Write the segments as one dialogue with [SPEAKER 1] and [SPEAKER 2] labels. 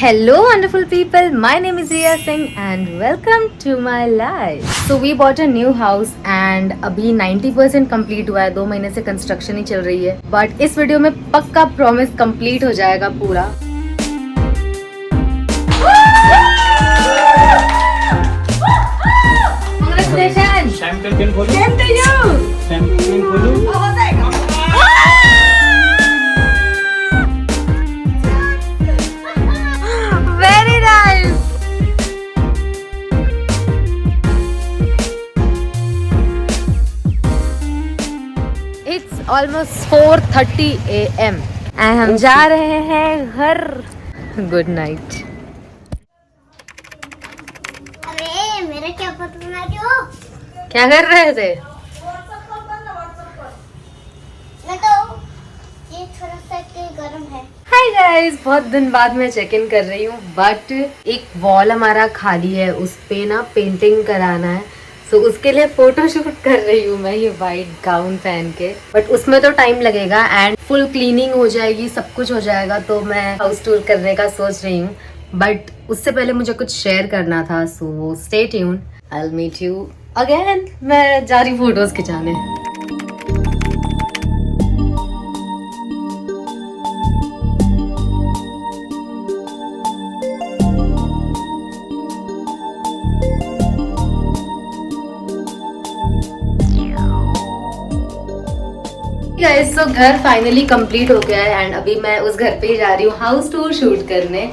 [SPEAKER 1] Hello wonderful people, my name is Riya Singh and welcome to my life. So we bought a new house and अभी 90% complete हुआ है, 2 महीने से construction ही चल रही है, बट इस वीडियो में पक्का प्रॉमिस कंप्लीट हो जाएगा पूरा। Congratulations!
[SPEAKER 2] शैम्पेन खोलो।
[SPEAKER 1] Same to you!
[SPEAKER 2] शैम्पेन खोलो।
[SPEAKER 1] हो जाएगा। Very nice! It's almost 4:30 AM and हम जा रहे हैं घर। Good night.
[SPEAKER 3] अरे मेरा क्या पता बना रही हो?
[SPEAKER 1] क्या कर रहे थे?
[SPEAKER 3] मैं तो ये थोड़ा सा गर्म है।
[SPEAKER 1] हाय गाइस, बहुत दिन बाद मैं चेक इन कर रही हूँ, बट एक वॉल हमारा खाली है, उस पे ना पेंटिंग कराना है, तो उसके लिए फोटो शूट कर रही हूँ मैं ये वाइट गाउन पहन के। बट उसमें तो टाइम लगेगा एंड फुल क्लीनिंग हो जाएगी, सब कुछ हो जाएगा, तो मैं हाउस टूर करने का सोच रही हूँ। बट उससे पहले मुझे कुछ शेयर करना था, so stay tuned, I will meet you again. मैं जा रही फोटोज खिंचाने। गाइस, तो घर फाइनली कंप्लीट हो गया है एंड अभी मैं उस घर पे ही जा रही हूँ हाउस टूर शूट करने।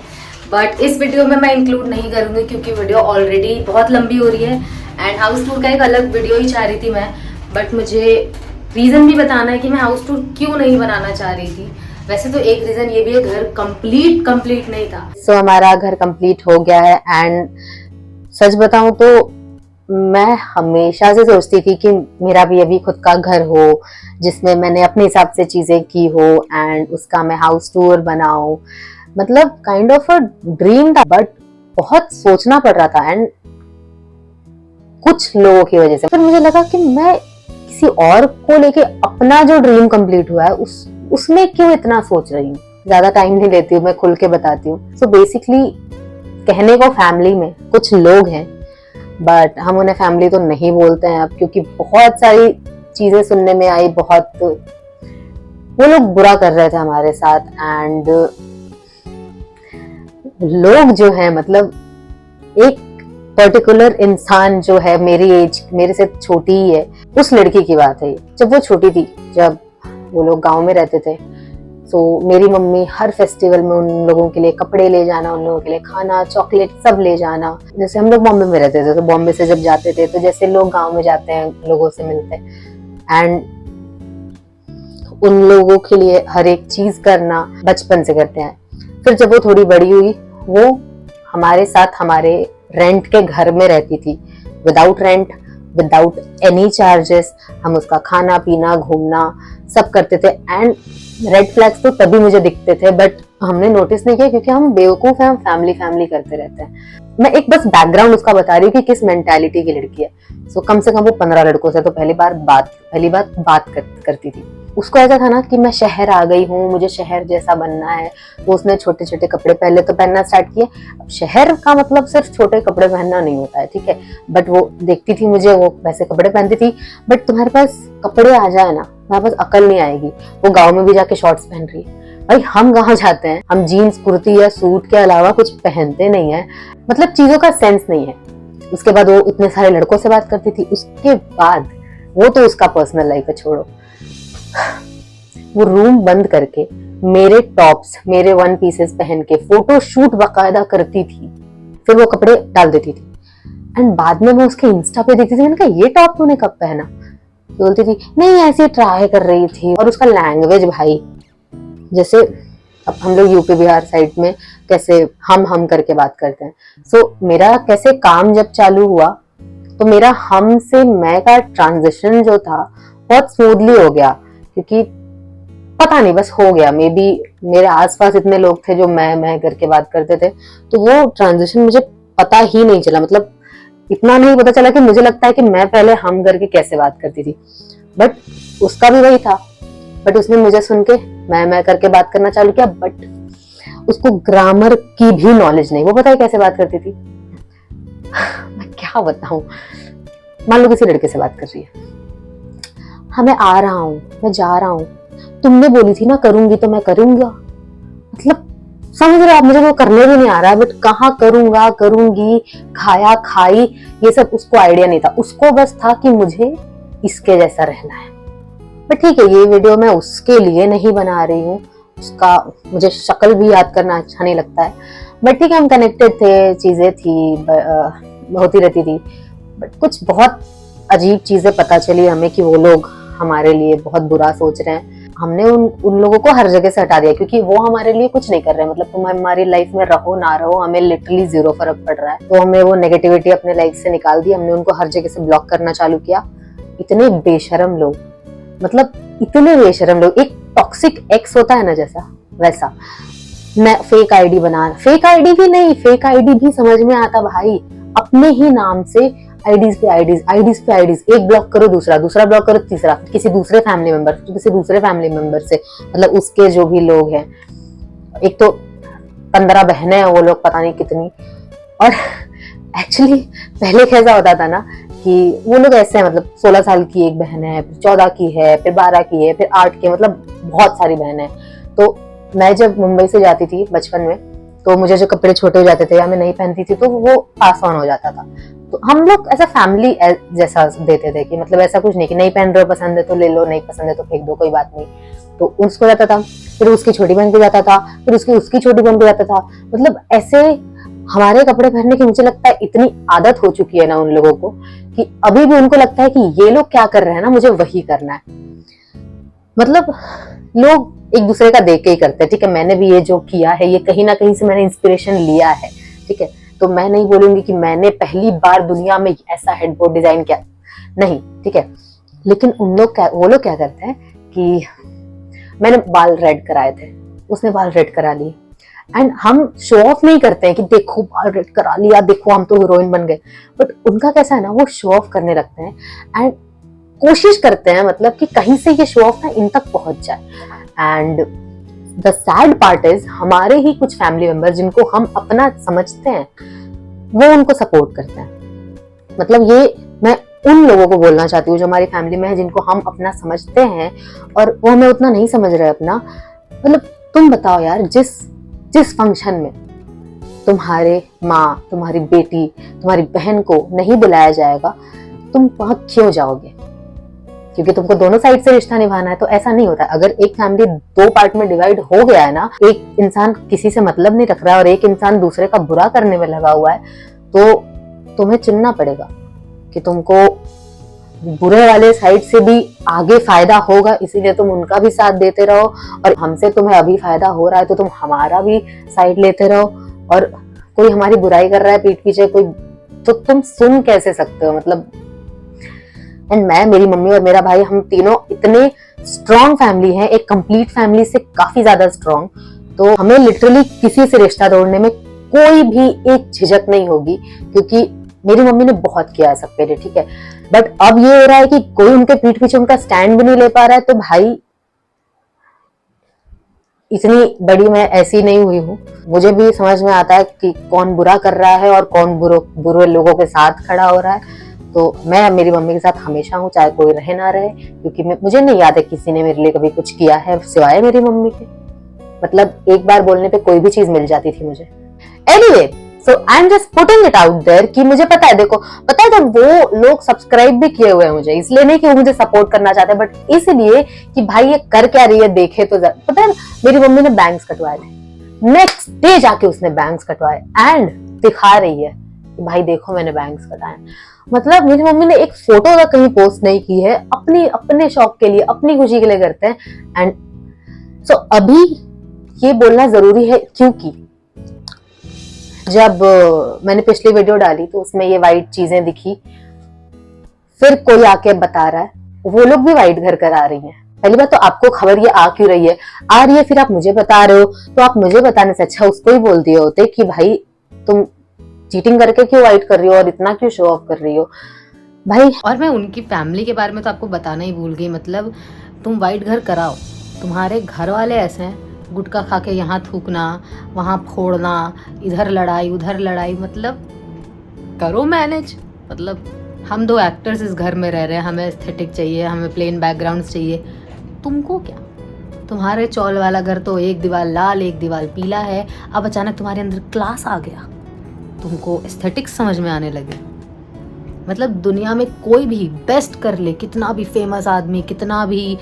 [SPEAKER 1] बट इस वीडियो में मैं इंक्लूड नहीं करूँगी क्योंकि वीडियो ऑलरेडी बहुत लंबी हो रही है एंड हाउस टूर का एक अलग वीडियो ही चाह रही थी मैं। बट मुझे रीज़न भी बताना है कि मैं हाउस टूर क्यों नहीं बनाना चाह रही थी। वैसे तो एक रीज़न ये भी है, घर कंप्लीट नहीं था। सो हमारा घर कंप्लीट हो गया है एंड सच बताऊँ तो मैं हमेशा से सोचती थी कि मेरा भी अभी खुद का घर हो जिसमें मैंने अपने हिसाब से चीजें की हो एंड उसका मैं हाउस टूर बनाऊं। मतलब काइंड ऑफ अ ड्रीम था, बट बहुत सोचना पड़ रहा था एंड कुछ लोगों की वजह से फिर मुझे लगा कि मैं किसी और को लेके अपना जो ड्रीम कंप्लीट हुआ है उसमें क्यों इतना सोच रही हूँ। ज्यादा टाइम नहीं लेती हूँ, मैं खुल के बताती हूँ। सो बेसिकली कहने को फैमिली में कुछ लोग हैं, बट हम उन्हें फैमिली तो नहीं बोलते हैं अब, क्योंकि बहुत सारी चीजें सुनने में आई, बहुत वो लोग बुरा कर रहे थे हमारे साथ। एंड लोग जो है, मतलब एक पर्टिकुलर इंसान जो है मेरी एज, मेरे से छोटी ही है, उस लड़की की बात है। जब वो छोटी थी, जब वो लोग गांव में रहते थे, तो मेरी मम्मी हर फेस्टिवल में उन लोगों के लिए कपड़े ले जाना, उन लोगों के लिए खाना, चॉकलेट सब ले जाना। जैसे हम लोग बॉम्बे में रहते थे, तो बॉम्बे से जब जाते थे तो जैसे लोग गांव में जाते हैं, लोगों से मिलते हैं एंड उन लोगों के लिए हर एक चीज करना बचपन से करते हैं। फिर जब वो थोड़ी बड़ी हुई, वो हमारे साथ हमारे रेंट के घर में रहती थी, without rent, without any charges. हम उसका खाना पीना घूमना सब करते थे एंड रेड फ्लैग्स तो तभी मुझे दिखते थे, बट हमने नोटिस नहीं किया क्योंकि हम बेवकूफ हैं, हम फैमिली करते रहते हैं। मैं एक बस बैकग्राउंड उसका बता रही हूँ कि किस मेंटालिटी की लड़की है। सो कम से कम वो 15 लड़कों से तो पहली बात करती थी। उसको ऐसा था ना कि मैं शहर आ गई हूँ, मुझे शहर जैसा बनना है। तो उसने छोटे छोटे कपड़े पहले तो पहनना स्टार्ट किए। अब शहर का मतलब सिर्फ छोटे कपड़े पहनना नहीं होता है, ठीक है, बट वो देखती थी मुझे, वो वैसे कपड़े पहनती थी। बट तुम्हारे पास कपड़े आ जाए ना, तुम्हारे पास अकल नहीं आएगी। वो गाँव में भी जाके शॉर्ट्स पहन रही है। भाई हम गाँव जाते हैं, हम जीन्स कुर्ती या सूट के अलावा कुछ पहनते नहीं है, मतलब चीजों का सेंस नहीं है। उसके बाद वो इतने सारे लड़कों से बात करती थी। उसके बाद वो तो उसका पर्सनल लाइफ है, छोड़ो। वो रूम बंद करके मेरे टॉप्स, मेरे वन पीसेस पहन के फोटो शूट बाकायदा करती थी, फिर वो कपड़े डाल देती थी। एंड बाद में मैं उसके इंस्टा पे देखती थी, मैंने कहा ये टॉप तूने कब पहना? बोलती थी नहीं ऐसे ट्राई कर रही थी। और उसका लैंग्वेज भाई, जैसे अब हम लोग यूपी बिहार साइड में कैसे हम करके बात करते हैं। सो मेरा कैसे काम जब चालू हुआ तो मेरा हम से मैं का ट्रांजिशन जो था बहुत स्मूथली हो गया, क्योंकि पता नहीं बस हो गया। मे बी मेरे आसपास इतने लोग थे जो मैं करके बात करते थे, तो वो ट्रांजिशन मुझे पता ही नहीं चला। मतलब इतना नहीं पता चला कि मुझे लगता है कि मैं पहले हम करके कैसे बात करती थी, बट उसका भी वही था। बट उसने मुझे सुन के मैं करके बात करना चालू किया। बट उसको ग्रामर की भी नॉलेज नहीं। वो पता है कैसे बात करती थी? मैं क्या बताऊं, मान लो किसी लड़के से बात कर रही है, हाँ मैं आ रहा हूँ, मैं जा रहा हूँ, तुमने बोली थी ना करूंगी तो मैं करूंगा। मतलब समझ रहे हो आप, मुझे वो करने भी नहीं आ रहा, बट कहाँ करूंगा, करूंगी, खाया खाई, ये सब उसको आइडिया नहीं था। उसको बस था कि मुझे इसके जैसा रहना है। बट ठीक है, ये वीडियो मैं उसके लिए नहीं बना रही हूँ, उसका मुझे शक्ल भी याद करना अच्छा नहीं लगता है। बट ठीक है, हम कनेक्टेड थे, चीजें थी, होती रहती थी। बट कुछ बहुत अजीब चीजें पता चली हमें कि वो लोग हमारे लिए बहुत बुरा सोच रहे हैं। हमने उन लोगों को हर जगह से हटा दिया, क्योंकि वो हमारे लिए कुछ नहीं कर रहे हैं। मतलब तुम हमारी लाइफ में रहो ना रहो, हमें लिटरली 0 फर्क पड़ रहा है। तो हमने वो नेगेटिविटी अपने लाइफ से निकाल दी, हमने उनको हर जगह से ब्लॉक करना चालू किया। इतने बेशरम लोग, मतलब इतने बेशरम लोग। एक टॉक्सिक एक्स होता है ना जैसा, वैसा। मैं फेक आईडी बना, फेक आईडी भी नहीं, फेक आईडी भी समझ में आता भाई। अपने ही नाम से आईडीज पे आईडीज, एक ब्लॉक करो, दूसरा ब्लॉक करो, तीसरा किसी दूसरे फैमिली मेंबर से, मतलब उसके जो भी लोग हैं। एक तो 15 बहनें हैं वो लोग, पता नहीं कितनी। और एक्चुअली पहले कैसा होता था ना कि वो लोग ऐसे हैं, मतलब 16 साल की एक बहन है, फिर 14 की है, फिर 12 की है, फिर 8 की, मतलब बहुत सारी बहनें हैं। तो मैं जब मुंबई से जाती थी बचपन में, तो मुझे जो कपड़े छोटे हो जाते थे या मैं नहीं पहनती थी, तो वो पास ऑन हो जाता था। तो हम लोग ऐसा फैमिली जैसा देते थे कि मतलब ऐसा कुछ नहीं कि नहीं पहन रहे हो, पसंद है तो ले लो, नहीं पसंद है तो फेंक दो, कोई बात नहीं। तो उसको जाता था, फिर उसकी छोटी बहन को जाता था, फिर उसकी छोटी बहन को जाता था। मतलब ऐसे हमारे कपड़े पहनने की मुझे लगता है इतनी आदत हो चुकी है ना उन लोगों को, कि अभी भी उनको लगता है कि ये लोग क्या कर रहे हैं ना, मुझे वही करना है। मतलब लोग एक दूसरे का देख के ही करते हैं। ठीक है, मैंने भी ये जो किया है, ये कहीं ना कहीं से मैंने इंस्पिरेशन लिया है। ठीक है, तो मैं नहीं बोलूंगी कि मैंने पहली बार दुनिया में ऐसा हेडबोर्ड डिजाइन किया, नहीं। ठीक है, लेकिन वो लोग क्या करते हैं कि मैंने बाल रेड कराए थे, उसने बाल रेड करा लिए, एंड हम शो ऑफ नहीं करते हैं कि देखो बाल रेड करा लिया, देखो हम तो हीरोइन बन गए। बट उनका कैसा है ना, वो शो ऑफ करने लगते हैं एंड कोशिश करते हैं मतलब कि कहीं से ये शो ऑफ ना इन तक पहुंच जाए। And the sad part is, हमारे ही कुछ फैमिली मेंबर जिनको हम अपना समझते हैं, वो उनको सपोर्ट करते हैं। मतलब ये मैं उन लोगों को बोलना चाहती हूँ जो हमारी फैमिली में है, जिनको हम अपना समझते हैं और वो हमें उतना नहीं समझ रहे अपना। मतलब तुम बताओ यार, जिस फंक्शन में तुम्हारे माँ, तुम्हारी बेटी, तुम्हारी बहन को नहीं बुलाया जाएगा, तुम वहां क्यों जाओगे? क्योंकि तुमको दोनों साइड से रिश्ता निभाना है। तो ऐसा नहीं होता। अगर एक फैमिली 2 पार्ट में डिवाइड हो गया है ना, एक इंसान किसी से मतलब नहीं रख रहा है और एक इंसान दूसरे का बुरा करने में लगा हुआ है, तो तुम्हें चुनना पड़ेगा कि तुमको बुरे वाले साइड से भी आगे फायदा होगा, इसीलिए तुम उनका भी साथ देते रहो, और हमसे तुम्हें अभी फायदा हो रहा है तो तुम हमारा भी साइड लेते रहो। और कोई हमारी बुराई कर रहा है पीठ पीछे कोई, तो तुम सुन कैसे सकते हो? मतलब एंड मैं, मेरी मम्मी और मेरा भाई, हम तीनों इतने स्ट्रॉन्ग फैमिली हैं, एक कंप्लीट फैमिली से काफी ज्यादा स्ट्रॉन्ग। तो हमें लिटरली किसी से रिश्ता तोड़ने में कोई भी एक झिझक नहीं होगी, क्योंकि मेरी मम्मी ने बहुत किया है सबके लिए। ठीक है, बट अब ये हो रहा है कि कोई उनके पीठ पीछे उनका स्टैंड भी नहीं ले पा रहा है। तो भाई, इतनी बड़ी मैं ऐसी नहीं हुई हूँ, मुझे भी समझ में आता है कि कौन बुरा कर रहा है और कौन बुरे लोगों के साथ खड़ा हो रहा है। तो मैं मेरी मम्मी के साथ हमेशा हूँ, चाहे कोई रहे ना रहे, क्योंकि मुझे नहीं याद है किसी ने मेरे लिए कभी कुछ किया है सिवाय मेरी मम्मी के। मतलब एक बार बोलने पे कोई भी चीज मिल जाती थी मुझे। Anyway, so I am just putting it out there कि मुझे पता है, देखो पता है, तो वो लोग सब्सक्राइब भी किए हुए हैं मुझे, इसलिए नहीं कि वो मुझे सपोर्ट करना चाहते, बट इसलिए कि भाई ये कर क्या रही है देखे तो। पता है, मेरी मम्मी ने बैंग्स कटवाए थे, नेक्स्ट डे जाके उसने बैंग्स कटवाए एंड दिखा रही है कि भाई देखो मैंने बैंग्स कटाए। मतलब मेरी मम्मी ने एक फोटो का कहीं पोस्ट नहीं की है, अपने शौक के लिए, अपनी खुशी के लिए करते हैं। एंड सो अभी ये बोलना जरूरी है, क्योंकि जब मैंने पिछली वीडियो डाली तो उसमें ये वाइट चीजें दिखी, फिर कोई आके बता रहा है वो लोग भी वाइट घर करा रही हैं। पहली बात तो आपको खबर ये आ क्यों रही है, आ रही है, फिर आप मुझे बता रहे हो, तो आप मुझे बताने से अच्छा उसको ही बोल दिए होते कि भाई तुम चीटिंग करके क्यों वाइट कर रही हो और इतना क्यों शो ऑफ कर रही हो भाई।
[SPEAKER 4] और मैं उनकी फैमिली के बारे में तो आपको बताना ही भूल गई। मतलब तुम वाइट घर कराओ, तुम्हारे घर वाले ऐसे हैं,
[SPEAKER 1] गुटखा खा के यहाँ थूकना, वहाँ फोड़ना, इधर लड़ाई उधर लड़ाई, मतलब करो मैनेज। मतलब हम 2 एक्टर्स इस घर में रह रहे हैं, हमें एस्थेटिक चाहिए, हमें प्लेन बैकग्राउंड चाहिए, तुमको क्या? तुम्हारे चौल वाला घर तो एक दीवार लाल एक दीवार पीला है, अब अचानक तुम्हारे अंदर क्लास आ गया, तुमको एस्थेटिक्स समझ में आने लगे। मतलब दुनिया में कोई भी बेस्ट कर ले, कितना भी फेमस आदमी, कितना भी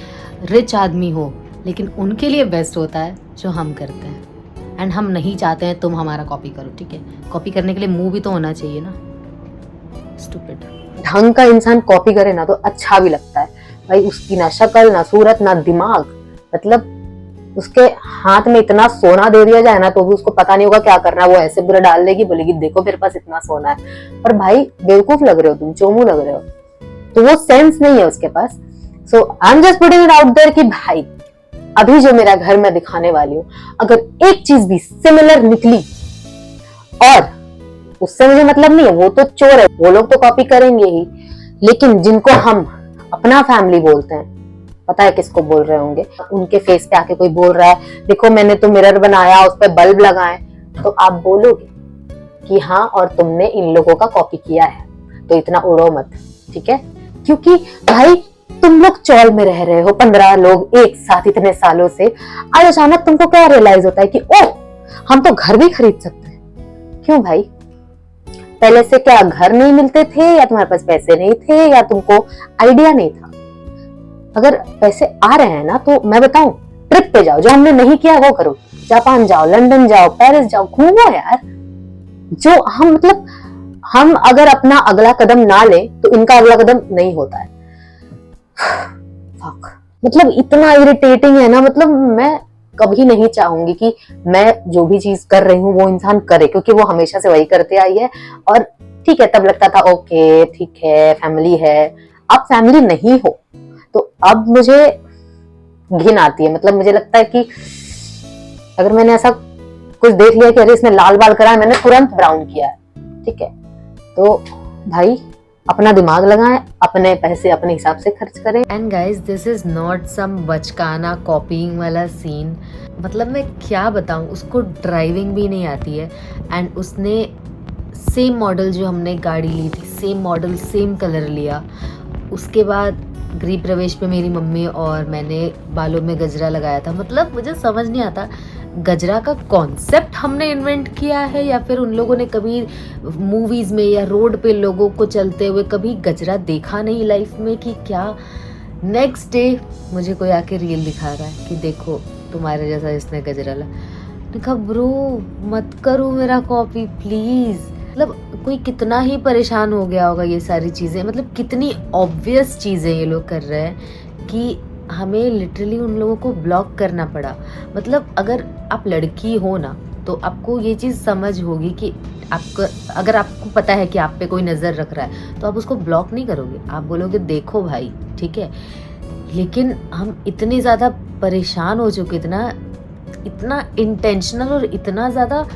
[SPEAKER 1] रिच आदमी हो, लेकिन उनके लिए बेस्ट होता है जो हम करते हैं। एंड हम नहीं चाहते हैं तुम हमारा कॉपी करो, ठीक है? कॉपी करने के लिए मुंह भी तो होना चाहिए ना। स्टूपिड। ढंग का इंसान कॉपी करे ना तो अच्छा भी लगता है भाई। उसकी ना शक्ल ना सूरत ना दिमाग, मतलब उसके हाथ में इतना सोना दे दिया जाए ना तो भी उसको पता नहीं होगा क्या करना है। वो ऐसे पूरा डाल देगी, बोलेगी देखो मेरे पास इतना सोना है। पर भाई बेवकूफ लग रहे हो तुम, चोमू लग रहे हो, तो वो सेंस नहीं है उसके पास। So I am just putting it out there कि भाई अभी जो मेरा घर मैं दिखाने वाली हूँ, अगर एक चीज भी सिमिलर निकली, और उससे मुझे मतलब नहीं है, वो तो चोर है, वो लोग तो कॉपी करेंगे ही, लेकिन जिनको हम अपना फैमिली बोलते हैं, पता है किसको बोल रहे होंगे? उनके फेस पे आके कोई बोल रहा है देखो मैंने तो मिरर बनाया, उस पर बल्ब लगाए, तो आप बोलोगे कि हाँ और तुमने इन लोगों का कॉपी किया है, तो इतना उड़ो मत, ठीक है? क्योंकि भाई तुम लोग चौल में रह रहे हो 15 लोग एक साथ इतने सालों से, आज अचानक तुमको क्या रियलाइज होता है कि ओह हम तो घर भी खरीद सकते हैं। क्यों भाई? पहले से क्या घर नहीं मिलते थे, या तुम्हारे पास पैसे नहीं थे, या तुमको आइडिया नहीं था? अगर पैसे आ रहे हैं ना तो मैं बताऊं, ट्रिप पे जाओ, जो हमने नहीं किया वो करो। जापान जाओ, लंदन जाओ, पेरिस जाओ, घूमो यार। जो हम मतलब हम अगर अपना अगला कदम ना ले तो इनका अगला कदम नहीं होता है। मतलब इतना इरिटेटिंग है ना, मतलब मैं कभी नहीं चाहूंगी कि मैं जो भी चीज कर रही हूँ वो इंसान करे, क्योंकि वो हमेशा से वही करते आई है। और ठीक है, तब लगता था ओके ठीक है फैमिली है, अब फैमिली नहीं हो तो अब मुझे घिन आती है। मतलब मुझे लगता है कि अगर मैंने ऐसा कुछ देख लिया कि अरे इसने लाल बाल करा है, मैंने तुरंत ब्राउन किया है, ठीक है? तो भाई अपना दिमाग लगाएं, अपने पैसे अपने हिसाब से खर्च करें। And guys this is not some बचकाना कॉपीइंग वाला सीन। मतलब मैं क्या बताऊं, उसको ड्राइविंग भी नहीं आती है, एंड उसने सेम मॉडल जो हमने गाड़ी ली थी, सेम मॉडल सेम कलर लिया। उसके बाद गृह प्रवेश पे मेरी मम्मी और मैंने बालों में गजरा लगाया था। मतलब मुझे समझ नहीं आता गजरा का कॉन्सेप्ट हमने इन्वेंट किया है या फिर उन लोगों ने कभी मूवीज में या रोड पे लोगों को चलते हुए कभी गजरा देखा नहीं लाइफ में कि क्या। नेक्स्ट डे मुझे कोई आके रील दिखा रहा है कि देखो तुम्हारे जैसा इसने गजरा ला। मैंने कहा ब्रो मत करो मेरा कॉपी प्लीज। मतलब कोई कितना ही परेशान हो गया होगा ये सारी चीज़ें। मतलब कितनी ऑब्वियस चीज़ें ये लोग कर रहे हैं कि हमें लिटरली उन लोगों को ब्लॉक करना पड़ा। मतलब अगर आप लड़की हो ना तो आपको ये चीज़ समझ होगी कि आपको अगर आपको पता है कि आप पे कोई नज़र रख रहा है तो आप उसको ब्लॉक नहीं करोगे, आप बोलोगे देखो भाई ठीक है। लेकिन हम इतने ज़्यादा परेशान हो चुके थे ना, इतना इंटेंशनल और इतना ज़्यादा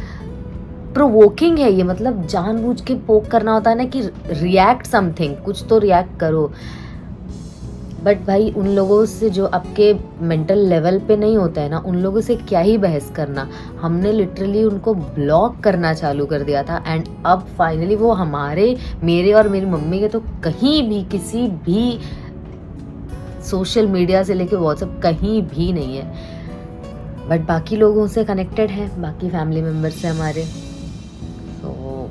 [SPEAKER 1] प्रोवोकिंग है ये। मतलब जानबूझ के पोक करना होता है ना कि रिएक्ट समथिंग, कुछ तो रिएक्ट करो। बट भाई उन लोगों से जो आपके मेंटल लेवल पे नहीं होता है ना, उन लोगों से क्या ही बहस करना। हमने लिटरली उनको ब्लॉक करना चालू कर दिया था एंड अब फाइनली वो हमारे मेरे और मेरी मम्मी के तो कहीं भी किसी भी सोशल मीडिया से लेके व्हाट्सएप कहीं भी नहीं है। बट बाकी लोगों से कनेक्टेड है, बाकी फैमिली मेम्बर्स से हमारे। So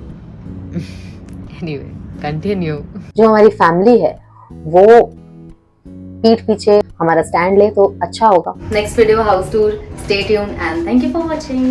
[SPEAKER 1] anyway continue. जो हमारी फैमिली है वो पीठ पीछे हमारा स्टैंड ले तो अच्छा होगा। Next video house tour, stay tuned and thank you for watching.